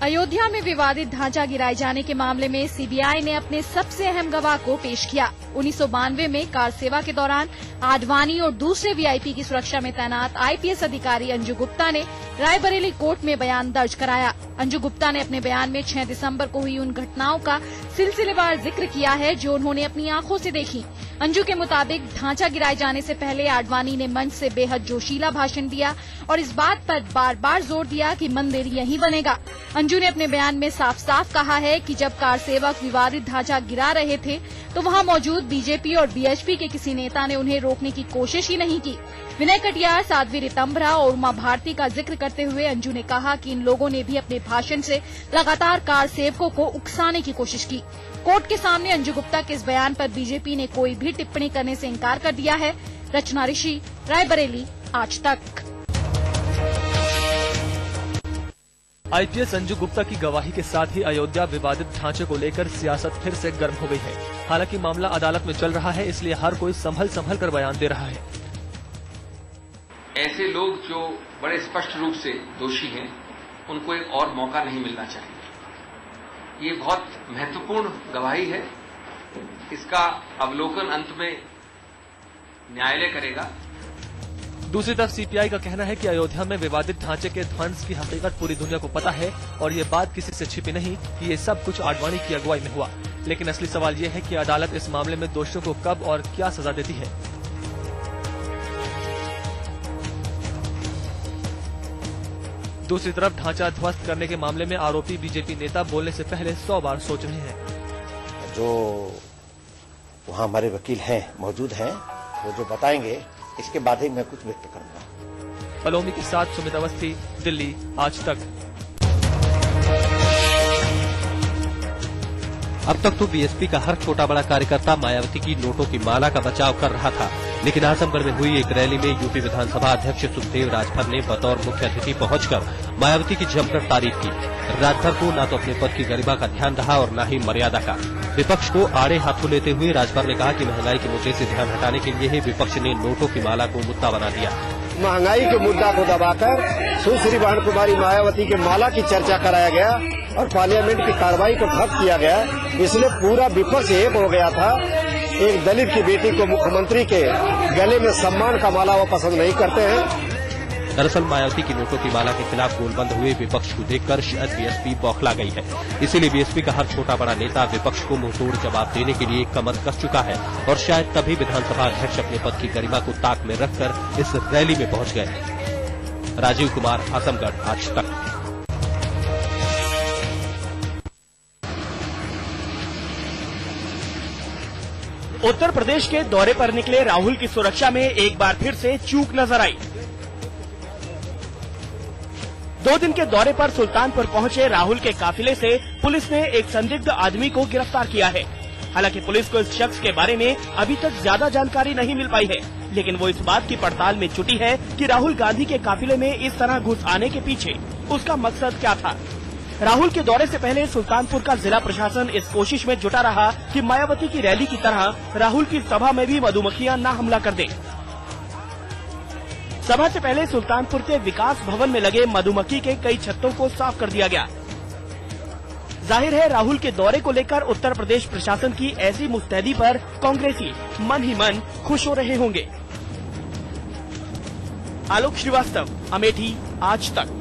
अयोध्या में विवादित ढांचा गिराए जाने के मामले में सीबीआई ने अपने सबसे अहम गवाह को पेश किया। 1992 में कार सेवा के दौरान आडवाणी और दूसरे वीआईपी की सुरक्षा में तैनात आईपीएस अधिकारी अंजू गुप्ता ने रायबरेली कोर्ट में बयान दर्ज कराया। अंजू गुप्ता ने अपने बयान में 6 दिसंबर को हुई उन घटनाओं का सिलसिलेवार जिक्र किया है जो उन्होंने अपनी आंखों से देखी। अंजू के मुताबिक ढांचा गिराए जाने से पहले आडवाणी ने मंच से बेहद जोशीला भाषण दिया और इस बात पर बार बार जोर दिया कि मंदिर यहीं बनेगा। अंजू ने अपने बयान में साफ साफ कहा है कि जब कार सेवक विवादित ढांचा गिरा रहे थे तो वहां मौजूद बीजेपी और बीएचपी के किसी नेता ने उन्हें रोकने की कोशिश ही नहीं की। विनय कटियार, साध्वी रितंभरा और उमा भारती का जिक्र करते हुए अंजू ने कहा कि इन लोगों ने भी अपने भाषण से लगातार कार सेवकों को उकसाने की कोशिश की। कोर्ट के सामने अंजू गुप्ता के इस बयान पर बीजेपी ने कोई भी टिप्पणी करने से इनकार कर दिया है। रचना ऋषि, रायबरेली, आज तक। आईपीएस अंजू गुप्ता की गवाही के साथ ही अयोध्या विवादित ढांचे को लेकर सियासत फिर से गर्म हो गई है। हालांकि मामला अदालत में चल रहा है, इसलिए हर कोई संभल कर बयान दे रहा है। ऐसे लोग जो बड़े स्पष्ट रूप से दोषी हैं, उनको एक और मौका नहीं मिलना चाहिए। ये बहुत महत्वपूर्ण गवाही है। इसका अवलोकन अंत में न्यायालय करेगा। दूसरी तरफ सीपीआई का कहना है कि अयोध्या में विवादित ढांचे के ध्वंस की हकीकत पूरी दुनिया को पता है और ये बात किसी से छिपी नहीं कि ये सब कुछ आडवाणी की अगुवाई में हुआ। लेकिन असली सवाल ये है कि अदालत इस मामले में दोषियों को कब और क्या सजा देती है। दूसरी तरफ ढांचा ध्वस्त करने के मामले में आरोपी बीजेपी नेता बोलने से पहले 100 बार सोच रहे हैं। जो वहाँ हमारे वकील हैं, मौजूद हैं, वो जो बताएंगे इसके बाद ही मैं कुछ व्यक्त करूंगा। पलोमी के साथ सुमित अवस्थी, दिल्ली, आज तक। अब तक तो बीएसपी का हर छोटा बड़ा कार्यकर्ता मायावती की नोटों की माला का बचाव कर रहा था, लेकिन आजमगढ़ में हुई एक रैली में यूपी विधानसभा अध्यक्ष सुखदेव राजभर ने बतौर मुख्य अतिथि पहुंचकर मायावती की जमकर तारीफ की। राजभर को न तो अपने पद की गरिमा का ध्यान रहा और न ही मर्यादा का। विपक्ष को आड़े हाथों लेते हुए राजभर ने कहा कि महंगाई के मुद्दे से ध्यान हटाने के लिए ही विपक्ष ने नोटों की माला को मुद्दा बना दिया। महंगाई के मुद्दा को दबाकर सुश्री बहन कुमारी मायावती के माला की चर्चा कराया गया और पार्लियामेंट की कार्रवाई को ठप किया गया। इसलिए पूरा विपक्ष एक हो गया था। एक दलित की बेटी को मुख्यमंत्री के गले में सम्मान का माला वो पसंद नहीं करते हैं। दरअसल मायावती की नोटों की माला के खिलाफ गोलबंद हुए विपक्ष को देखकर शायद बीएसपी बौखला गई है। इसीलिए बीएसपी का हर छोटा बड़ा नेता विपक्ष को मुंहतोड़ जवाब देने के लिए कमर कस चुका है और शायद तभी विधानसभा अध्यक्ष अपने पद की गरिमा को ताक में रखकर इस रैली में पहुंच गए। राजीव कुमार, आजमगढ़, आज तक। उत्तर प्रदेश के दौरे पर निकले राहुल की सुरक्षा में एक बार फिर से चूक नजर आई। 2 दिन के दौरे पर सुल्तानपुर पहुंचे राहुल के काफिले से पुलिस ने एक संदिग्ध आदमी को गिरफ्तार किया है। हालांकि पुलिस को इस शख्स के बारे में अभी तक ज्यादा जानकारी नहीं मिल पाई है, लेकिन वो इस बात की पड़ताल में जुटी है कि राहुल गांधी के काफिले में इस तरह घुस आने के पीछे उसका मकसद क्या था। राहुल के दौरे से पहले सुल्तानपुर का जिला प्रशासन इस कोशिश में जुटा रहा कि मायावती की रैली की तरह राहुल की सभा में भी मधुमक्खियां न हमला कर दें। सभा से पहले सुल्तानपुर के विकास भवन में लगे मधुमक्खी के कई छत्तों को साफ कर दिया गया। जाहिर है राहुल के दौरे को लेकर उत्तर प्रदेश प्रशासन की ऐसी मुस्तैदी पर कांग्रेसी मन ही मन खुश हो रहे होंगे। आलोक श्रीवास्तव, अमेठी, आज तक।